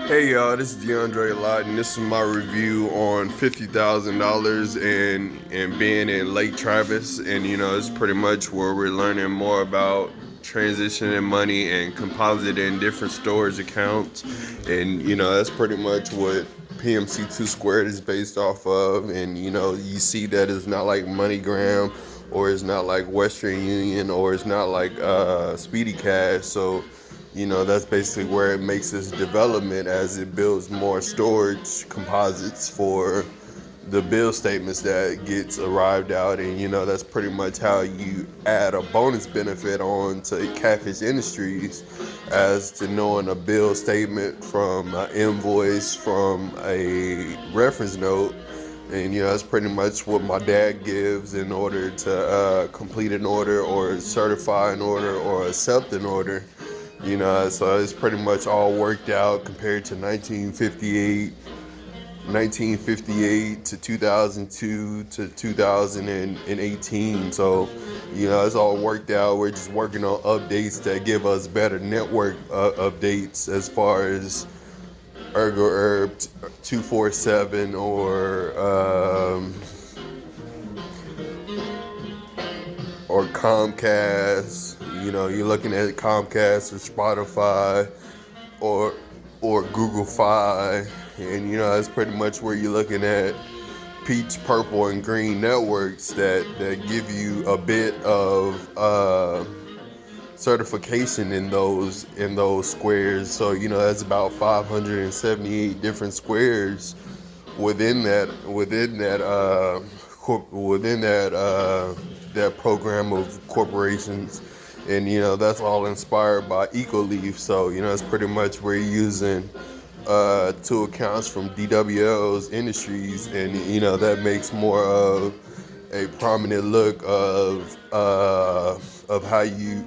Hey y'all, this is DeAndre Lott, and this is my review on $50,000 and being in Lake Travis. And it's pretty much where we're learning more about transitioning money and compositing different storage accounts. And that's pretty much what pmc2 squared is based off of. And you see that it's not like MoneyGram, or it's not like Western Union, or it's not like Speedy Cash. So that's basically where it makes its development as it builds more storage composites for the bill statements that gets arrived out. And that's pretty much how you add a bonus benefit on to Cafish Industries, as to knowing a bill statement from an invoice from a reference note. And that's pretty much what my dad gives in order to complete an order, or certify an order, or accept an order. So it's pretty much all worked out compared to 1958 to 2002 to 2018. So, it's all worked out. We're just working on updates that give us better network updates, as far as ecourb 247, or Comcast. You're looking at Comcast or Spotify, or Google Fi, and that's pretty much where you're looking at peach, purple, and green networks that give you a bit of certification in those squares. So that's about 578 different squares within that program of corporations. And that's all inspired by EcoLeaf. So it's pretty much we're using two accounts from DWL's Industries, and that makes more of a prominent look of how you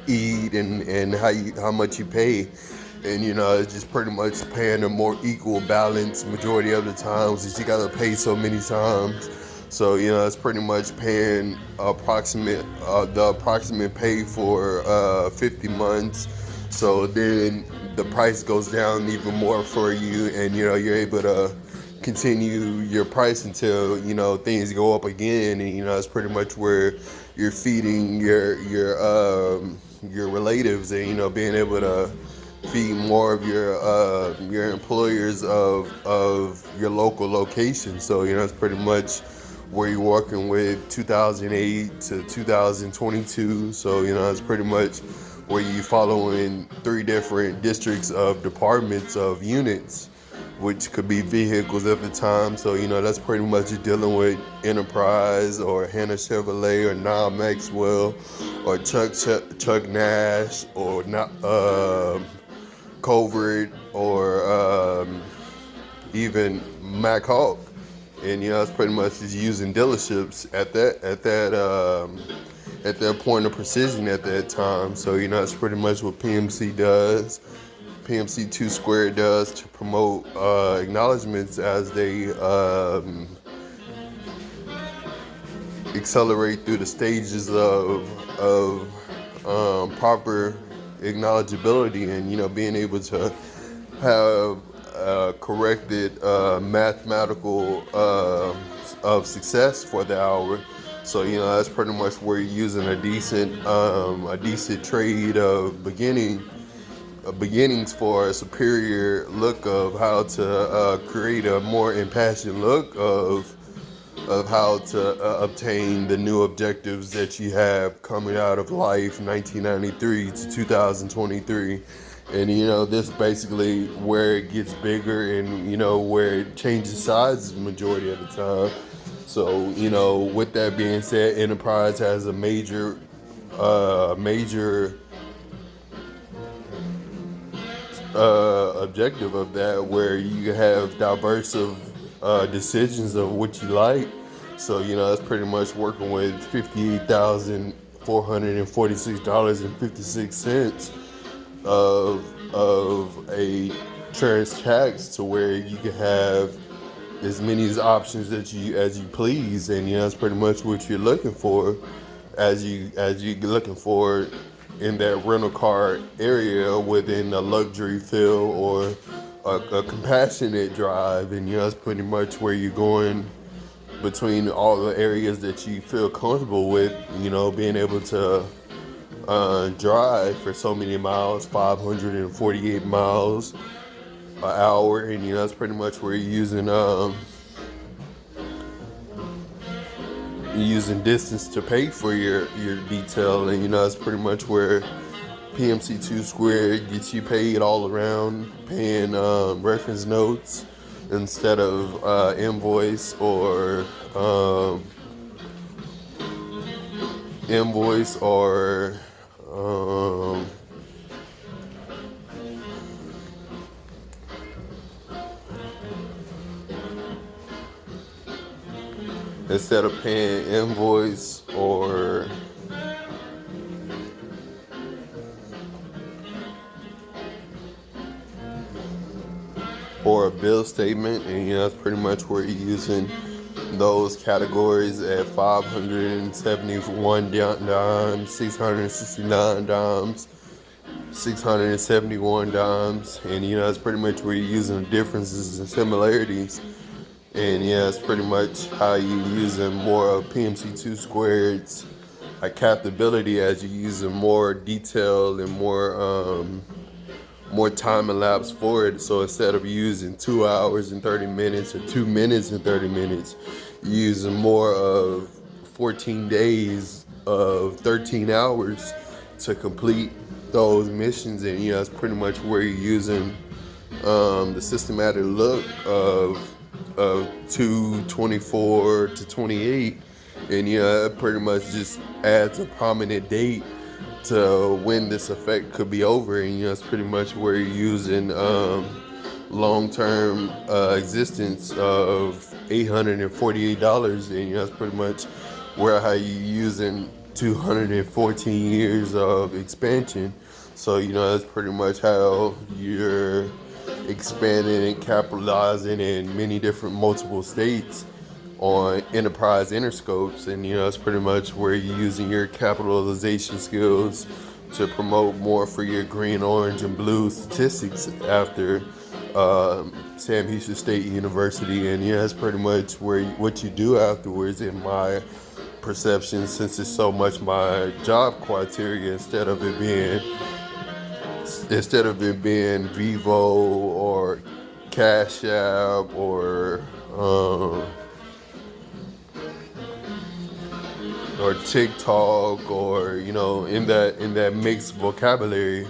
eat, and how much you pay. And it's just pretty much paying a more equal balance majority of the times, is you gotta pay so many times. So it's pretty much paying the approximate pay for 50 months. So then the price goes down even more for you, and you're able to continue your price until things go up again. And it's pretty much where you're feeding your relatives, and being able to feed more of your employers of your local location. So it's pretty much where you're working with 2008 to 2022. So it's pretty much where you're following 3 different districts of departments of units, which could be vehicles at the time. So that's pretty much dealing with Enterprise, or Hannah Chevrolet, or Nah Maxwell, or Chuck Nash, or Covert, or even Mac Hawk. And it's pretty much just using dealerships at that point of precision at that time. So that's pretty much what pmc2 squared does to promote acknowledgments as they accelerate through the stages of proper acknowledgeability, and being able to have corrected mathematical of success for the hour. So that's pretty much where you're using a decent trade of beginnings for a superior look of how to create a more impassioned look of how to obtain the new objectives that you have coming out of life, 1993 to 2023. And this basically where it gets bigger, and where it changes sizes the majority of the time. So with that being said, Enterprise has a major objective of that, where you have diverse of decisions of what you like. So that's pretty much working with $58,446.56 of a trans tax, to where you can have as many options as you please. And that's pretty much what you're looking for, as you're looking for in that rental car area within a luxury feel or a compassionate drive, and that's pretty much where you're going between all the areas that you feel comfortable with. Being able to drive for so many miles, 548 miles an hour, and that's pretty much where you're using distance to pay for your detail, and that's pretty much where pmc2 squared gets you paid all around, paying reference notes instead of invoice or instead of paying invoice or a bill statement, and that's pretty much where you're using those categories at 571 dimes, 669 dimes, 671 dimes, and that's pretty much where you're using the differences and similarities. And it's pretty much how you using more of pmc2 squared's capability as you're using more detail and more time elapsed for it. So instead of using 2 hours and 30 minutes or 2 minutes and 30 minutes, you're using more of 14 days of 13 hours to complete those missions. And that's pretty much where you're using the systematic look of 224 to 28, and it pretty much just adds a prominent date to when this effect could be over, and it's pretty much where you're using long-term existence of $848, and that's pretty much where how you using 214 years of expansion. So that's pretty much how you're expanding and capitalizing in many different multiple states on enterprise interscopes, and that's pretty much where you're using your capitalization skills to promote more for your green, orange, and blue statistics after Sam Houston State University. And that's pretty much what you do afterwards, in my perception, since it's so much my job criteria, instead of it being Vivo or Cash App or TikTok, or in that mixed vocabulary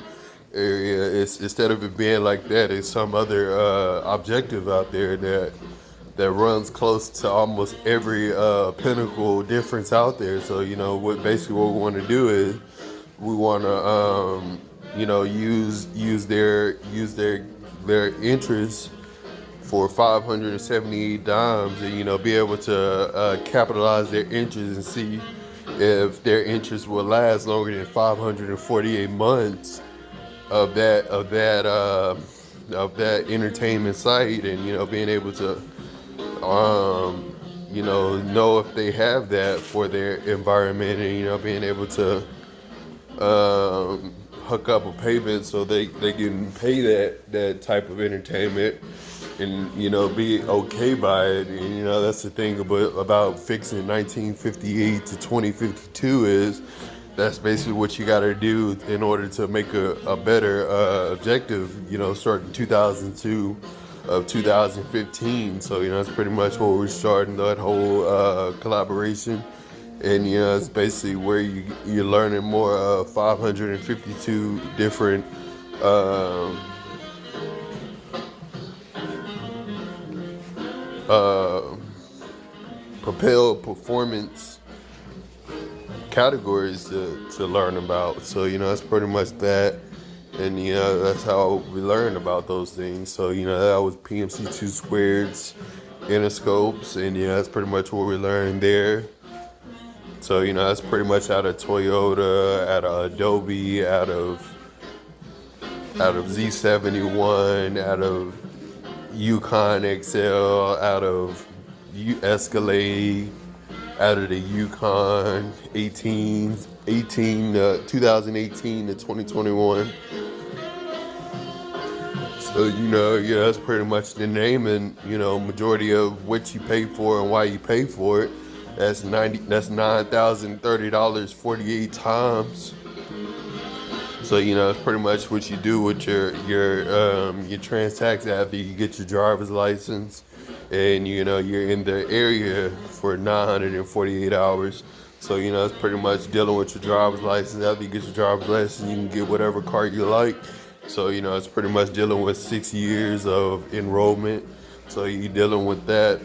area. It's, instead of it being like that, it's some other objective out there that runs close to almost every pinnacle difference out there. So what we want to do is we want to use their interest for 578 dimes, and be able to capitalize their interest and see if their interest will last longer than 548 months of that entertainment site, and being able to know if they have that for their environment, and being able to hook up a payment so they can pay that type of entertainment and be okay by it. And that's the thing about fixing 1958 to 2052 is that's basically what you got to do in order to make a better objective, starting 2002 of 2015. So that's pretty much what we're starting, that whole collaboration. And it's basically where you're learning more of 552 different propelled performance categories to learn about. So that's pretty much that, and that's how we learn about those things. So that was pmc2 squared's interscopes, and that's pretty much what we learned there. So that's pretty much out of Toyota, out of Adobe, out of Z71, out of Yukon XL, out of Escalade, out of the Yukon 18s, 2018 to 2021. So, yeah, that's pretty much the name, and, majority of what you pay for and why you pay for it. That's $9,030 48 times. So, it's pretty much what you do with your trans tax after you get your driver's license, and, you're in the area for 948 hours. So, it's pretty much dealing with your driver's license. After you get your driver's license, you can get whatever car you like. So, it's pretty much dealing with 6 years of enrollment. So you're dealing with that.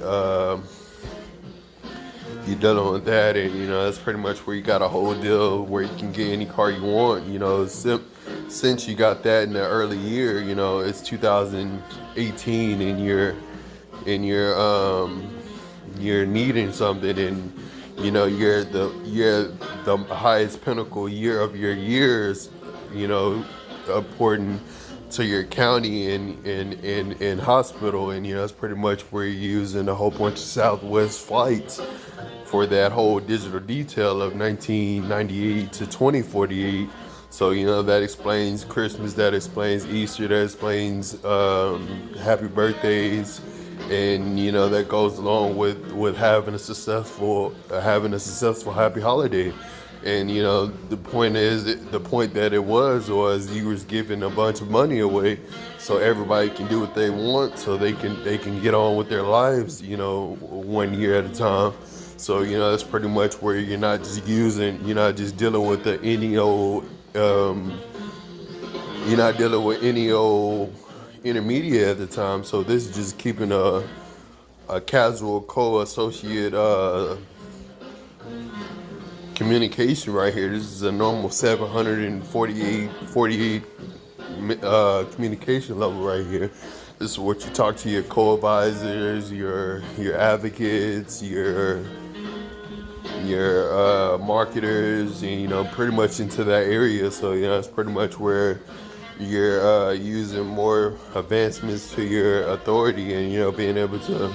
And that's pretty much where you got a whole deal where you can get any car you want. Since you got that in the early year, it's 2018, and you're needing something, and you're the highest pinnacle year of your years, according to your county and hospital, and that's pretty much where you're using a whole bunch of Southwest flights for that whole digital detail of 1998 to 2048. So that explains Christmas, that explains Easter, that explains happy birthdays, and that goes along with having a successful happy holiday. And the point that it was you was giving a bunch of money away, so everybody can do what they want, so they can get on with their lives, 1 year at a time. So that's pretty much where you're not just dealing with any old intermediate at the time. So this is just keeping a casual co-associate communication right here. This is a normal 748 communication level right here. This is what you talk to your co-advisors, your advocates, your marketers, and pretty much into that area. So it's pretty much where you're using more advancements to your authority, and being able to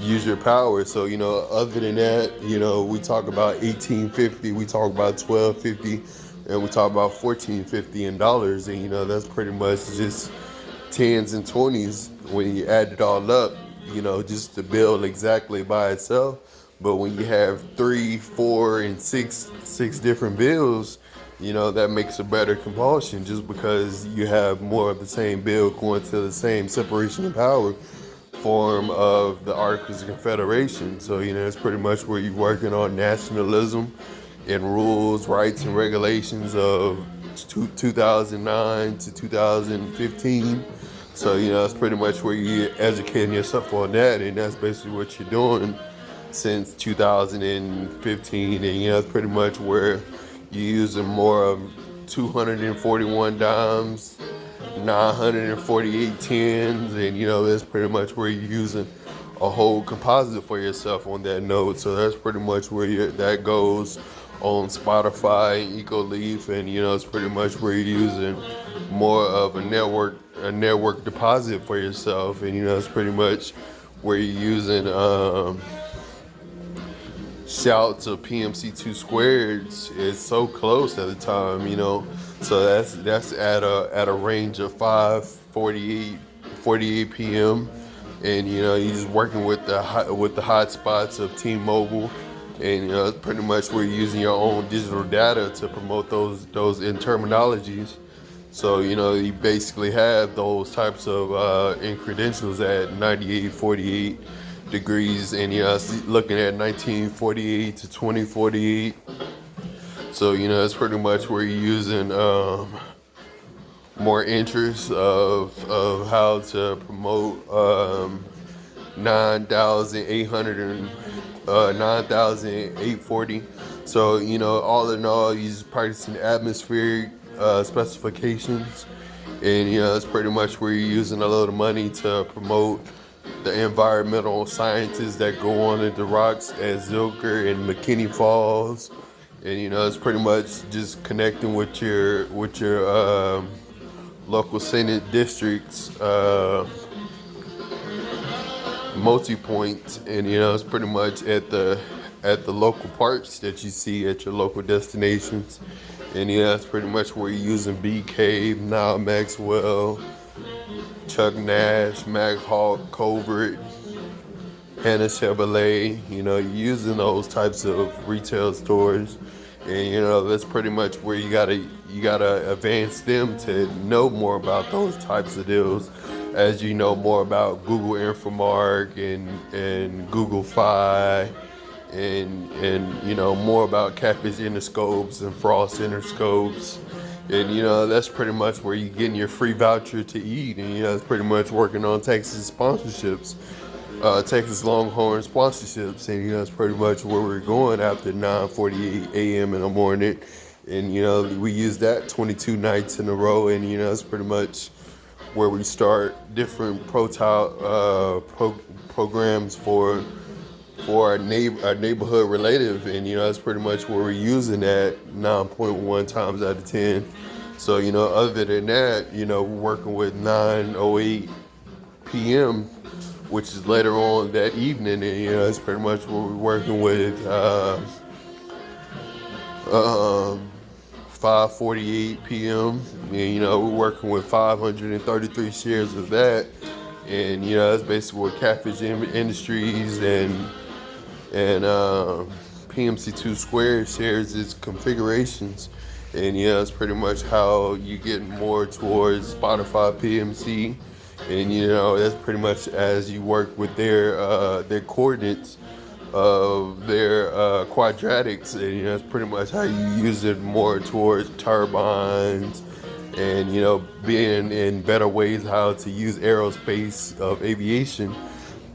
use your power. So other than that, we talk about 1850, we talk about 1250, and we talk about 1450 in dollars, and that's pretty much just tens and 20s when you add it all up, just the bill exactly by itself. But when you have 3, 4, and 6 different bills, that makes a better compulsion, just because you have more of the same bill going to the same separation of power form of the Articles of Confederation. So it's pretty much where you're working on nationalism and rules, rights, and regulations of 2009 to 2015. So it's pretty much where you're educating yourself on that, and that's basically what you're doing since 2015. And it's pretty much where you're using more of 241 dimes, 948 tens, and that's pretty much where you're using a whole composite for yourself on that note. So that's pretty much where that goes on Spotify, EcoLeaf, and it's pretty much where you're using more of a network deposit for yourself, and it's pretty much where you're using shouts of pmc2 squared is so close at the time, so that's at a range of 5:48 p.m. and you're just working with the hot spots of T-Mobile, and pretty much we're using your own digital data to promote those in terminologies. So you basically have those types of in credentials at 98:48 degrees, and looking at 1948 to 2048. So it's pretty much where you're using more interest of how to promote 9,840. So all in all, you're just practicing atmospheric specifications, and it's pretty much where you're using a lot of money to promote the environmental sciences that go on in the rocks at Zilker and McKinney Falls, and it's pretty much just connecting with your local Senate districts multi-point, and it's pretty much at the at the local parks that you see at your local destinations. And yeah, that's pretty much where you're using BK, Now Maxwell, Chuck Nash, Mac Hawk, Covert, Hannah Chevrolet. You're using those types of retail stores, and that's pretty much where you gotta advance them to know more about those types of deals, as you know more about Google Infomark and Google Fi, and more about Cafish Interscopes and Frost Interscopes. And that's pretty much where you're getting your free voucher to eat. And it's pretty much working on Texas sponsorships, Texas Longhorn sponsorships. And that's pretty much where we're going after 9:48 a.m. in the morning. And we use that 22 nights in a row. And it's pretty much where we start different programs for our neighborhood relative. And that's pretty much where we're using that 9.1 times out of 10. So other than that, we're working with 9:08 p.m., which is later on that evening. And that's pretty much what we're working with 5:48 p.m. And we're working with 533 shares of that. And that's basically what Cafish Industries and pmc2 Square shares its configurations. And it's pretty much how you get more towards Spotify PMC. And that's pretty much as you work with their coordinates of their quadratics. And that's pretty much how you use it more towards turbines, and being in better ways how to use aerospace of aviation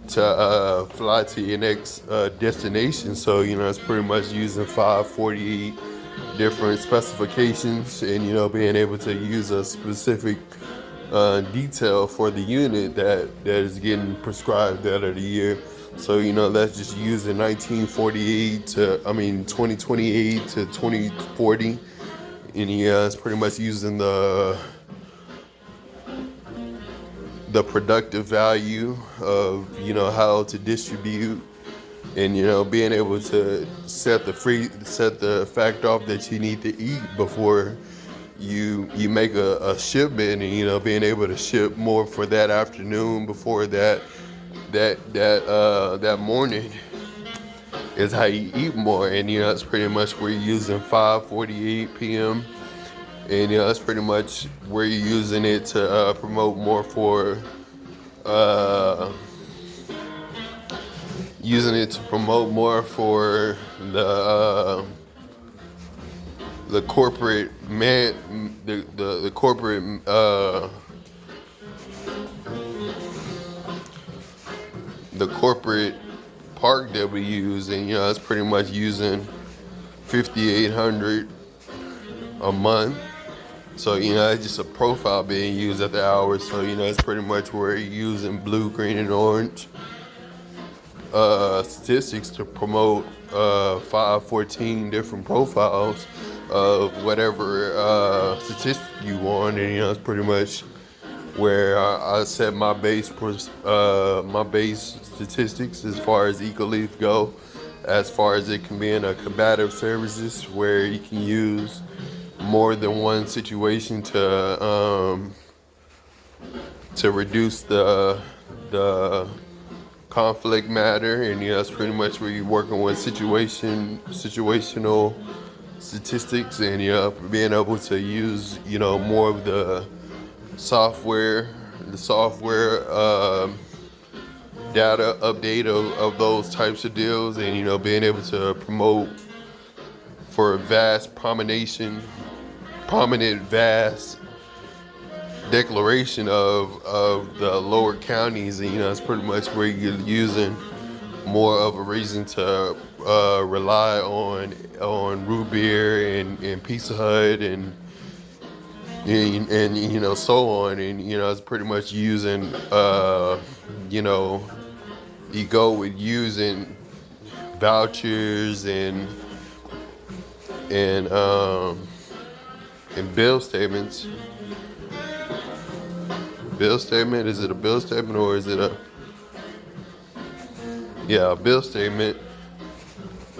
to fly to your next destination. So it's pretty much using 548 different specifications, and being able to use a specific detail for the unit that is getting prescribed that of the year. So that's just using 2028 to 2040. And it's pretty much using the productive value of how to distribute, and being able to set the fact off that you need to eat before you make a shipment, and being able to ship more for that afternoon before that morning is how you eat more. And that's pretty much where you're using 5:48 p.m. And that's pretty much where you're using it to promote more for the corporate the corporate the corporate park that we use. And it's pretty much using 5,800 a month. So it's just a profile being used at the hours. So it's pretty much where you're using blue, green, and orange statistics to promote 514 different profiles of whatever statistic you want. And it's pretty much where I set my base statistics as far as EcoLeaf go, as far as it can be in a combative services where you can use more than one situation to reduce the conflict matter. And that's pretty much where you're working with situational statistics, and being able to use more of the software data update of those types of deals, and being able to promote for a vast declaration of the lower counties. And it's pretty much where you're using more of a reason to rely on root beer and Pizza Hut and so on. And it's pretty much using you go with using vouchers and bill statements. Bill statement, is it a bill statement or is it a bill statement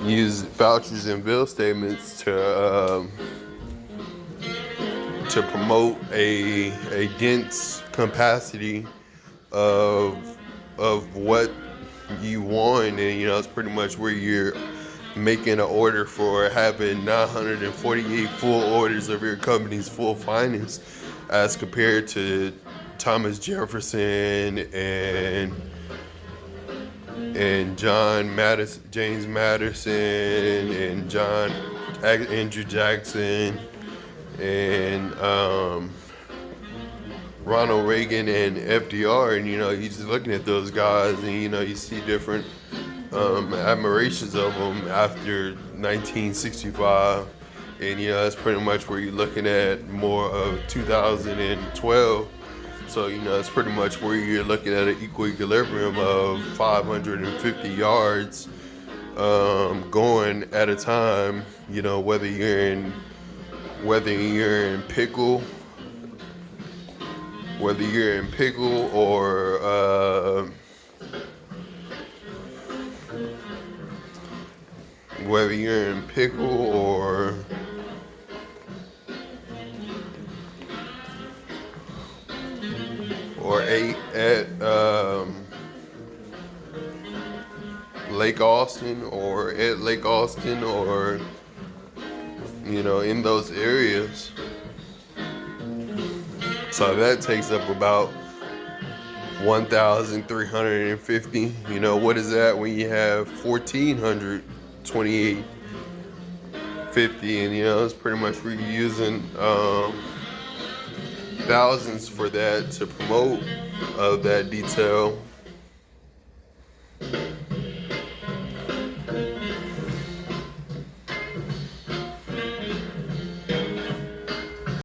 use vouchers and bill statements to promote a dense capacity of what you want, and it's pretty much where you're making an order for having 948 full orders of your company's full finance, as compared to Thomas Jefferson and James Madison and Andrew Jackson and Ronald Reagan and FDR, and you're just looking at those guys, and you see different admirations of them after 1965, and that's pretty much where you're looking at more of 2012. So it's pretty much where you're looking at an equilibrium of 550 yards going at a time. Whether you're in pickle, or whether you're in pickle or at Lake Austin, or in those areas. So that takes up about 1,350. What is that when you have 1,428.50, and it's pretty much where you're using thousands for that to promote that detail.